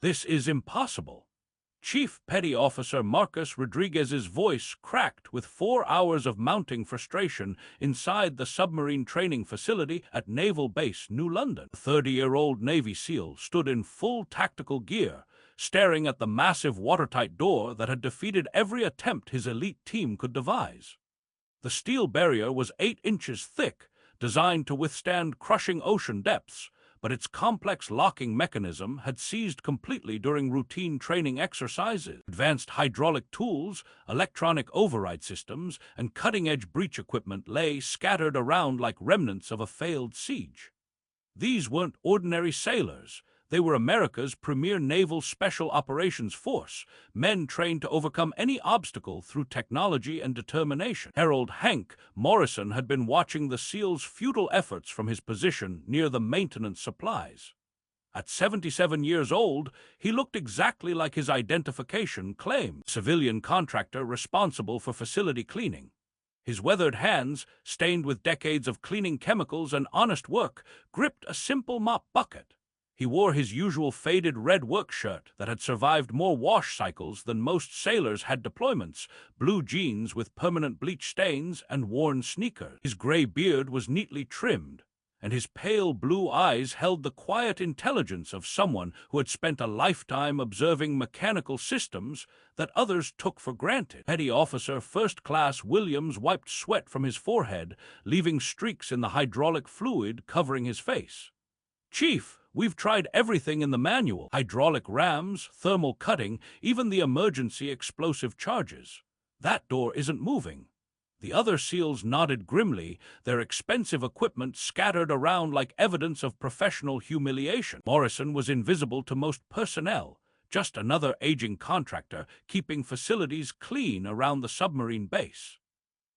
This is impossible. Chief Petty Officer Marcus Rodriguez's voice cracked with 4 hours of mounting frustration inside the submarine training facility at Naval Base New London. The 30-year-old Navy SEAL stood in full tactical gear, staring at the massive watertight door that had defeated every attempt his elite team could devise. The steel barrier was 8 inches thick, designed to withstand crushing ocean depths, but its complex locking mechanism had seized completely during routine training exercises. Advanced hydraulic tools, electronic override systems, and cutting-edge breach equipment lay scattered around like remnants of a failed siege. These weren't ordinary sailors. They were America's premier naval special operations force, men trained to overcome any obstacle through technology and determination. Harold Hank Morrison had been watching the SEALs' futile efforts from his position near the maintenance supplies. At 77 years old, he looked exactly like his identification claimed, civilian contractor responsible for facility cleaning. His weathered hands, stained with decades of cleaning chemicals and honest work, gripped a simple mop bucket. He wore his usual faded red work shirt that had survived more wash cycles than most sailors had deployments, blue jeans with permanent bleach stains, and worn sneakers. His gray beard was neatly trimmed, and his pale blue eyes held the quiet intelligence of someone who had spent a lifetime observing mechanical systems that others took for granted. Petty Officer First Class Williams wiped sweat from his forehead, leaving streaks in the hydraulic fluid covering his face. "Chief, we've tried everything in the manual. Hydraulic rams, thermal cutting, even the emergency explosive charges. That door isn't moving." The other SEALs nodded grimly, their expensive equipment scattered around like evidence of professional humiliation. Morrison was invisible to most personnel, just another aging contractor keeping facilities clean around the submarine base.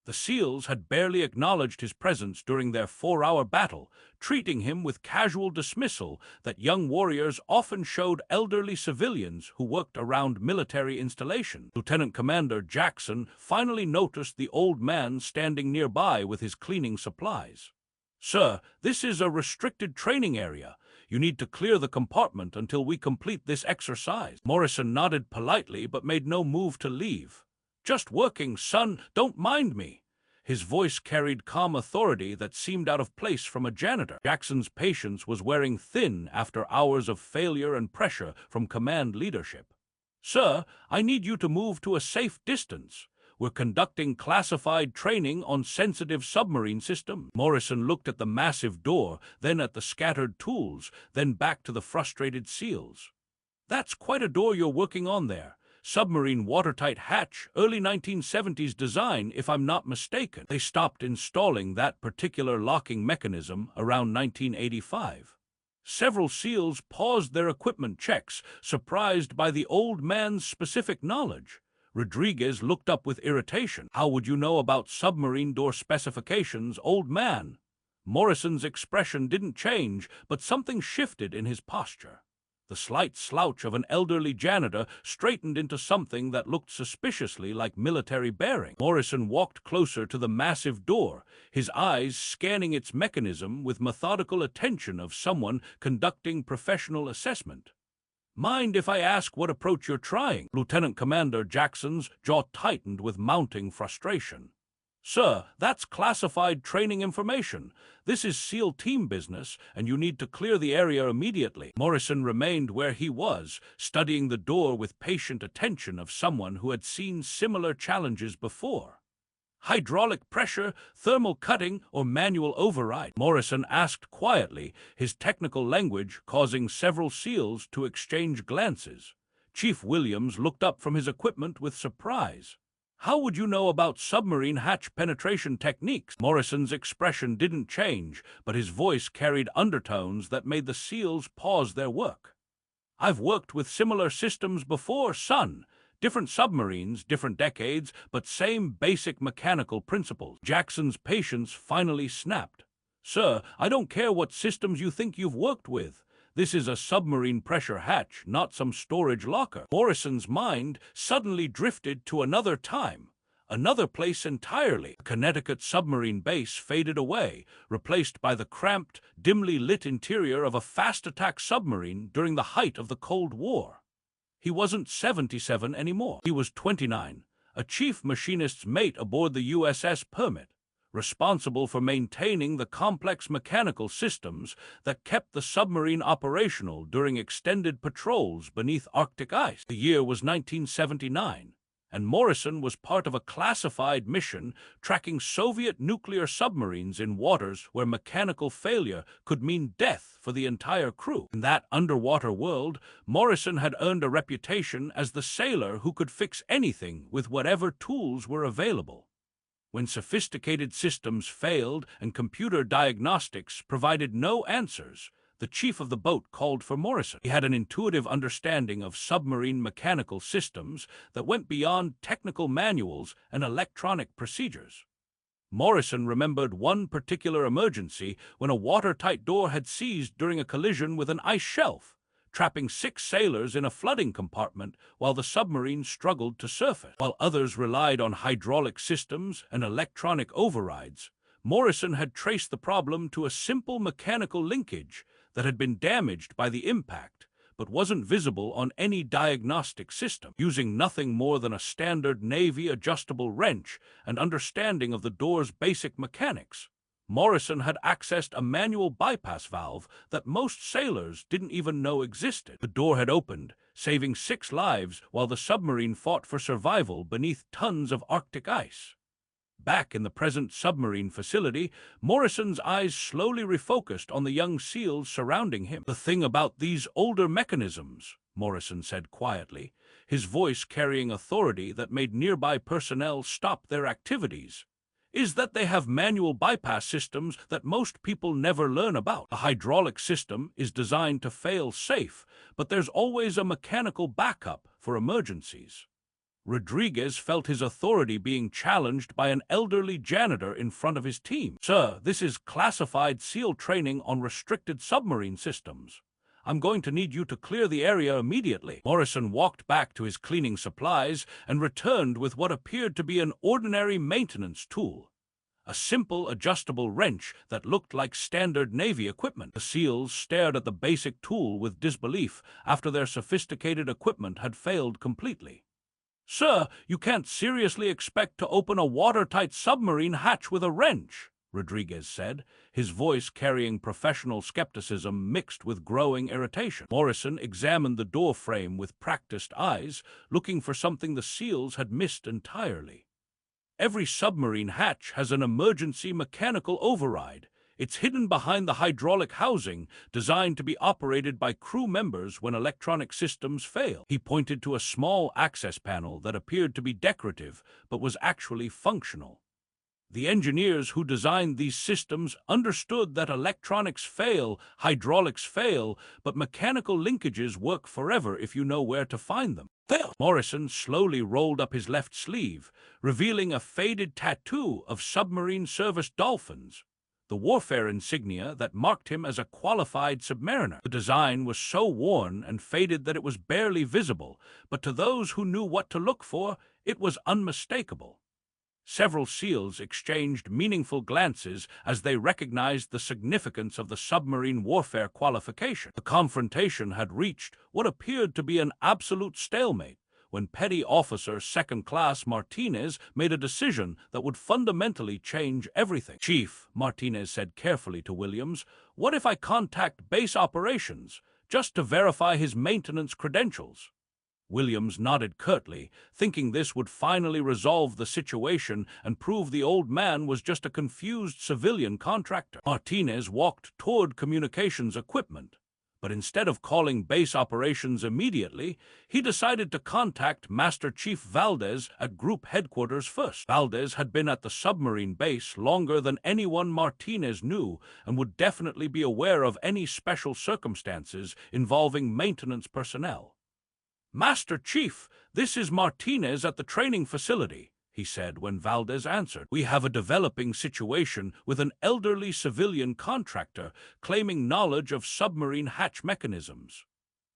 The SEALs had barely acknowledged his presence during their 4-hour battle, treating him with casual dismissal that young warriors often showed elderly civilians who worked around military installations. Lieutenant Commander Jackson finally noticed the old man standing nearby with his cleaning supplies. "Sir, this is a restricted training area. You need to clear the compartment until we complete this exercise." Morrison nodded politely but made no move to leave. "Just working, son, don't mind me." His voice carried calm authority that seemed out of place from a janitor. Jackson's patience was wearing thin after hours of failure and pressure from command leadership. "Sir, I need you to move to a safe distance. We're conducting classified training on sensitive submarine systems." Morrison looked at the massive door, then at the scattered tools, then back to the frustrated SEALs. "That's quite a door you're working on there. Submarine watertight hatch, early 1970s design, if I'm not mistaken." They stopped installing that particular locking mechanism around 1985. Several SEALs paused their equipment checks, surprised by the old man's specific knowledge. Rodriguez looked up with irritation. "How would you know about submarine door specifications, old man?" Morrison's expression didn't change, but something shifted in his posture. The slight slouch of an elderly janitor straightened into something that looked suspiciously like military bearing. Morrison walked closer to the massive door, his eyes scanning its mechanism with methodical attention of someone conducting professional assessment. "Mind if I ask what approach you're trying?" Lieutenant Commander Jackson's jaw tightened with mounting frustration. "Sir, that's classified training information. This is SEAL team business, and you need to clear the area immediately." Morrison remained where he was, studying the door with patient attention of someone who had seen similar challenges before. "Hydraulic pressure, thermal cutting, or manual override?" Morrison asked quietly, his technical language causing several SEALs to exchange glances. Chief Williams looked up from his equipment with surprise. "How would you know about submarine hatch penetration techniques?" Morrison's expression didn't change, but his voice carried undertones that made the SEALs pause their work. "I've worked with similar systems before, son. Different submarines, different decades, but same basic mechanical principles." Jackson's patience finally snapped. "Sir, I don't care what systems you think you've worked with. This is a submarine pressure hatch, not some storage locker." Morrison's mind suddenly drifted to another time, another place entirely. The Connecticut submarine base faded away, replaced by the cramped, dimly lit interior of a fast-attack submarine during the height of the Cold War. He wasn't 77 anymore. He was 29, a chief machinist's mate aboard the USS Permit, responsible for maintaining the complex mechanical systems that kept the submarine operational during extended patrols beneath Arctic ice. The year was 1979, and Morrison was part of a classified mission tracking Soviet nuclear submarines in waters where mechanical failure could mean death for the entire crew. In that underwater world, Morrison had earned a reputation as the sailor who could fix anything with whatever tools were available. When sophisticated systems failed and computer diagnostics provided no answers, the chief of the boat called for Morrison. He had an intuitive understanding of submarine mechanical systems that went beyond technical manuals and electronic procedures. Morrison remembered one particular emergency when a watertight door had seized during a collision with an ice shelf, trapping 6 sailors in a flooding compartment while the submarine struggled to surface. While others relied on hydraulic systems and electronic overrides, Morrison had traced the problem to a simple mechanical linkage that had been damaged by the impact, but wasn't visible on any diagnostic system. Using nothing more than a standard Navy adjustable wrench and understanding of the door's basic mechanics, Morrison had accessed a manual bypass valve that most sailors didn't even know existed. The door had opened, saving 6 lives while the submarine fought for survival beneath tons of Arctic ice. Back in the present submarine facility, Morrison's eyes slowly refocused on the young SEALs surrounding him. "The thing about these older mechanisms," Morrison said quietly, his voice carrying authority that made nearby personnel stop their activities, "is that they have manual bypass systems that most people never learn about. A hydraulic system is designed to fail safe, but there's always a mechanical backup for emergencies." Rodriguez felt his authority being challenged by an elderly janitor in front of his team. "Sir, this is classified SEAL training on restricted submarine systems. I'm going to need you to clear the area immediately." Morrison walked back to his cleaning supplies and returned with what appeared to be an ordinary maintenance tool, a simple adjustable wrench that looked like standard Navy equipment. The SEALs stared at the basic tool with disbelief after their sophisticated equipment had failed completely. "Sir, you can't seriously expect to open a watertight submarine hatch with a wrench," Rodriguez said, his voice carrying professional skepticism mixed with growing irritation. Morrison examined the door frame with practiced eyes, looking for something the SEALs had missed entirely. "Every submarine hatch has an emergency mechanical override. It's hidden behind the hydraulic housing, designed to be operated by crew members when electronic systems fail." He pointed to a small access panel that appeared to be decorative, but was actually functional. "The engineers who designed these systems understood that electronics fail, hydraulics fail, but mechanical linkages work forever if you know where to find them." Morrison slowly rolled up his left sleeve, revealing a faded tattoo of submarine service dolphins, the warfare insignia that marked him as a qualified submariner. The design was so worn and faded that it was barely visible, but to those who knew what to look for, it was unmistakable. Several SEALs exchanged meaningful glances as they recognized the significance of the submarine warfare qualification. The confrontation had reached what appeared to be an absolute stalemate when Petty Officer Second Class Martinez made a decision that would fundamentally change everything. "Chief," Martinez said carefully to Williams, "what if I contact base operations just to verify his maintenance credentials?" Williams nodded curtly, thinking this would finally resolve the situation and prove the old man was just a confused civilian contractor. Martinez walked toward communications equipment, but instead of calling base operations immediately, he decided to contact Master Chief Valdez at Group Headquarters first. Valdez had been at the submarine base longer than anyone Martinez knew and would definitely be aware of any special circumstances involving maintenance personnel. "Master Chief, this is Martinez at the training facility," he said when Valdez answered. "We have a developing situation with an elderly civilian contractor claiming knowledge of submarine hatch mechanisms.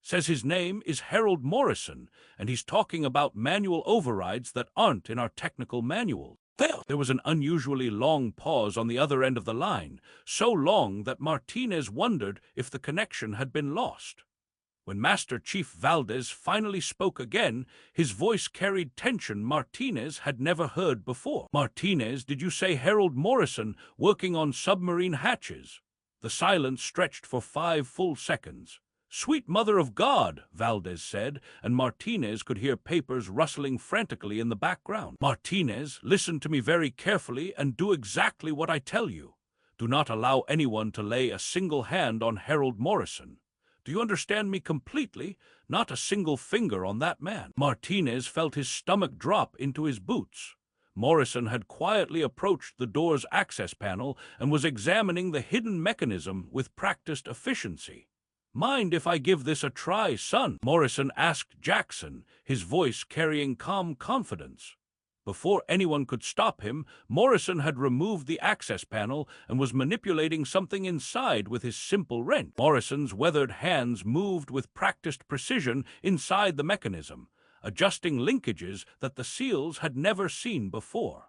Says his name is Harold Morrison, and he's talking about manual overrides that aren't in our technical manual. There was an unusually long pause on the other end of the line, so long that Martinez wondered if the connection had been lost. When Master Chief Valdez finally spoke again, his voice carried tension Martinez had never heard before. "Martinez, did you say Harold Morrison working on submarine hatches?" The silence stretched for 5 full seconds. "Sweet Mother of God," Valdez said, and Martinez could hear papers rustling frantically in the background. "Martinez, listen to me very carefully and do exactly what I tell you. Do not allow anyone to lay a single hand on Harold Morrison. Do you understand me completely? Not a single finger on that man." Martinez felt his stomach drop into his boots. Morrison had quietly approached the door's access panel and was examining the hidden mechanism with practiced efficiency. "Mind if I give this a try, son?" Morrison asked Jackson, his voice carrying calm confidence. Before anyone could stop him, Morrison had removed the access panel and was manipulating something inside with his simple wrench. Morrison's weathered hands moved with practiced precision inside the mechanism, adjusting linkages that the seals had never seen before.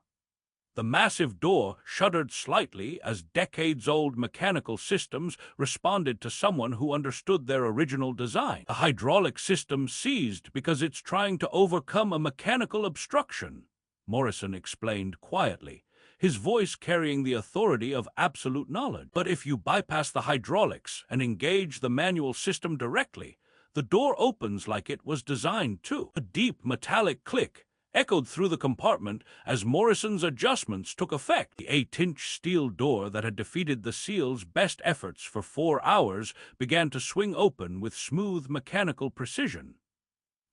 The massive door shuddered slightly as decades-old mechanical systems responded to someone who understood their original design. The hydraulic system seized because it's trying to overcome a mechanical obstruction, Morrison explained quietly, his voice carrying the authority of absolute knowledge. "But if you bypass the hydraulics and engage the manual system directly, the door opens like it was designed to." A deep metallic click echoed through the compartment as Morrison's adjustments took effect. The 8-inch steel door that had defeated the SEAL's best efforts for 4 hours began to swing open with smooth mechanical precision.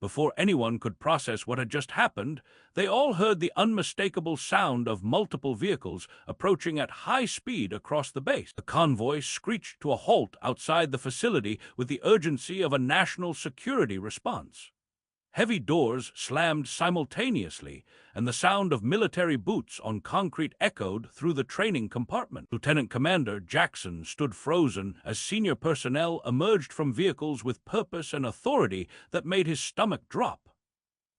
Before anyone could process what had just happened, they all heard the unmistakable sound of multiple vehicles approaching at high speed across the base. The convoy screeched to a halt outside the facility with the urgency of a national security response. Heavy doors slammed simultaneously, and the sound of military boots on concrete echoed through the training compartment. Lieutenant Commander Jackson stood frozen as senior personnel emerged from vehicles with purpose and authority that made his stomach drop.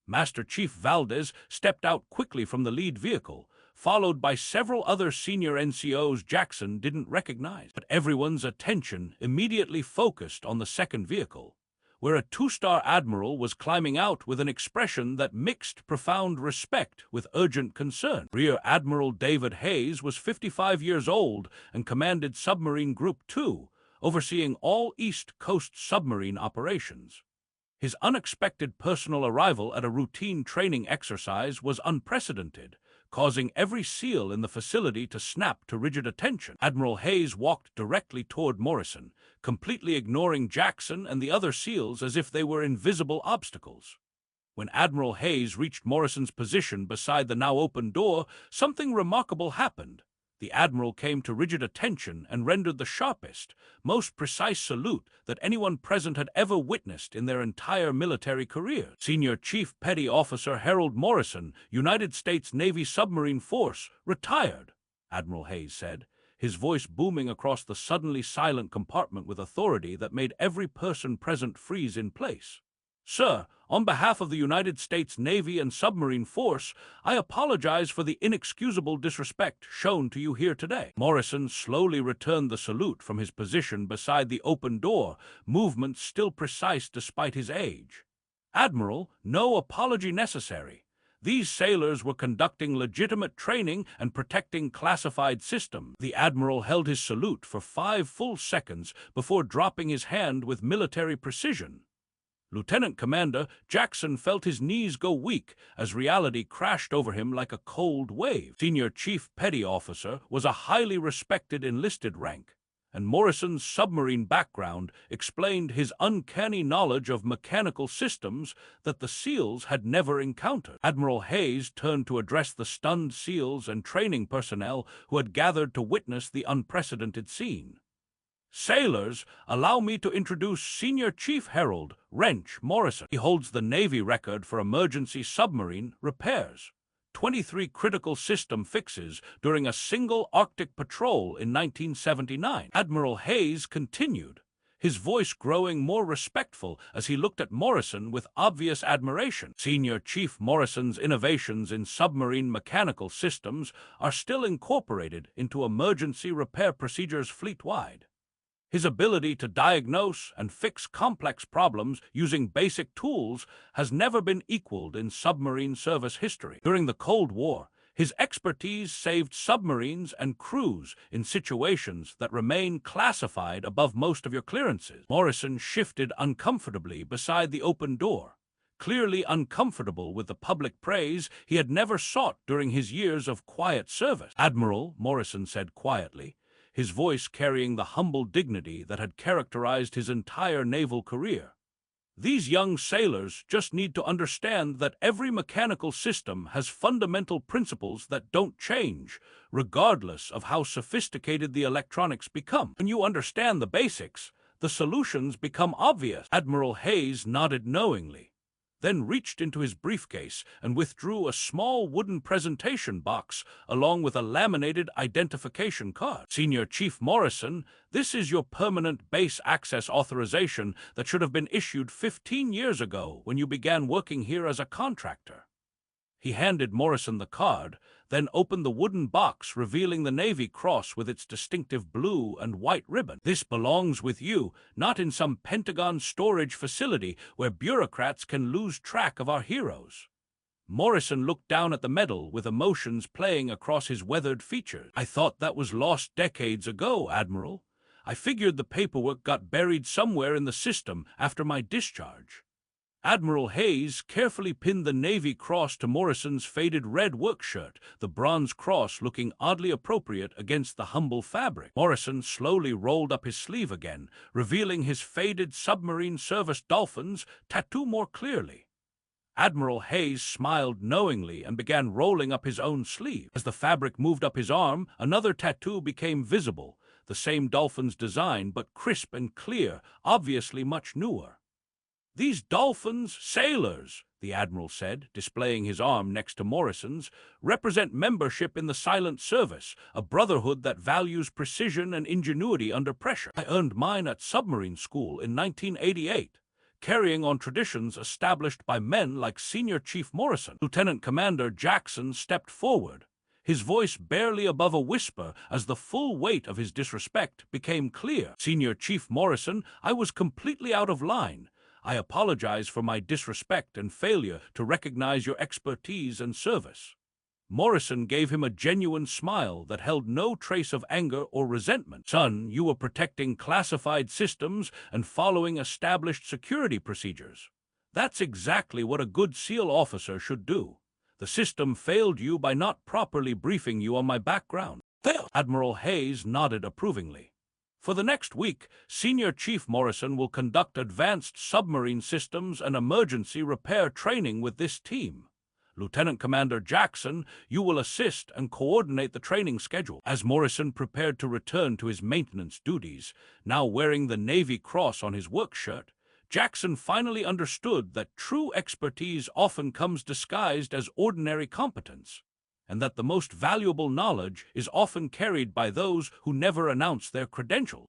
Master Chief Valdez stepped out quickly from the lead vehicle, followed by several other senior NCOs Jackson didn't recognize. But everyone's attention immediately focused on the second vehicle, where a 2-star admiral was climbing out with an expression that mixed profound respect with urgent concern. Rear Admiral David Hayes was 55 years old and commanded Submarine Group 2, overseeing all East Coast submarine operations. His unexpected personal arrival at a routine training exercise was unprecedented, causing every SEAL in the facility to snap to rigid attention. Admiral Hayes walked directly toward Morrison, completely ignoring Jackson and the other SEALs as if they were invisible obstacles. When Admiral Hayes reached Morrison's position beside the now open door, something remarkable happened. The Admiral came to rigid attention and rendered the sharpest, most precise salute that anyone present had ever witnessed in their entire military career. "Senior Chief Petty Officer Harold Morrison, United States Navy Submarine Force, retired," Admiral Hayes said, his voice booming across the suddenly silent compartment with authority that made every person present freeze in place. "Sir, on behalf of the United States Navy and Submarine Force, I apologize for the inexcusable disrespect shown to you here today." Morrison slowly returned the salute from his position beside the open door, movements still precise despite his age. "Admiral, no apology necessary. These sailors were conducting legitimate training and protecting classified systems." The Admiral held his salute for 5 full seconds before dropping his hand with military precision. Lieutenant Commander Jackson felt his knees go weak as reality crashed over him like a cold wave. Senior Chief Petty Officer was a highly respected enlisted rank, and Morrison's submarine background explained his uncanny knowledge of mechanical systems that the SEALs had never encountered. Admiral Hayes turned to address the stunned SEALs and training personnel who had gathered to witness the unprecedented scene. "Sailors, allow me to introduce Senior Chief Harold Wrench Morrison. He holds the Navy record for emergency submarine repairs. 23 critical system fixes during a single Arctic patrol in 1979. Admiral Hayes continued, his voice growing more respectful as he looked at Morrison with obvious admiration. Senior Chief Morrison's innovations in submarine mechanical systems are still incorporated into emergency repair procedures fleet-wide. His ability to diagnose and fix complex problems using basic tools has never been equaled in submarine service history. During the Cold War, his expertise saved submarines and crews in situations that remain classified above most of your clearances. Morrison shifted uncomfortably beside the open door, clearly uncomfortable with the public praise he had never sought during his years of quiet service. "Admiral," Morrison said quietly, his voice carrying the humble dignity that had characterized his entire naval career. "These young sailors just need to understand that every mechanical system has fundamental principles that don't change, regardless of how sophisticated the electronics become. When you understand the basics, the solutions become obvious." Admiral Hayes nodded knowingly, then reached into his briefcase and withdrew a small wooden presentation box along with a laminated identification card. "Senior Chief Morrison, this is your permanent base access authorization that should have been issued 15 years ago when you began working here as a contractor." He handed Morrison the card, then opened the wooden box revealing the Navy Cross with its distinctive blue and white ribbon. "This belongs with you, not in some Pentagon storage facility where bureaucrats can lose track of our heroes." Morrison looked down at the medal with emotions playing across his weathered features. "I thought that was lost decades ago, Admiral. I figured the paperwork got buried somewhere in the system after my discharge." Admiral Hayes carefully pinned the Navy Cross to Morrison's faded red work shirt, the bronze cross looking oddly appropriate against the humble fabric. Morrison slowly rolled up his sleeve again, revealing his faded submarine service dolphins tattoo more clearly. Admiral Hayes smiled knowingly and began rolling up his own sleeve. As the fabric moved up his arm, another tattoo became visible, the same dolphin's design, but crisp and clear, obviously much newer. "These dolphins, sailors," the Admiral said, displaying his arm next to Morrison's, "represent membership in the Silent Service, a brotherhood that values precision and ingenuity under pressure. I earned mine at submarine school in 1988, carrying on traditions established by men like Senior Chief Morrison." Lieutenant Commander Jackson stepped forward, his voice barely above a whisper as the full weight of his disrespect became clear. "Senior Chief Morrison, I was completely out of line. I apologize for my disrespect and failure to recognize your expertise and service." Morrison gave him a genuine smile that held no trace of anger or resentment. "Son, you were protecting classified systems and following established security procedures. That's exactly what a good SEAL officer should do. The system failed you by not properly briefing you on my background." "Failed?" Admiral Hayes nodded approvingly. "For the next week, Senior Chief Morrison will conduct advanced submarine systems and emergency repair training with this team. Lieutenant Commander Jackson, you will assist and coordinate the training schedule." As Morrison prepared to return to his maintenance duties, now wearing the Navy Cross on his work shirt, Jackson finally understood that true expertise often comes disguised as ordinary competence, and that the most valuable knowledge is often carried by those who never announce their credentials.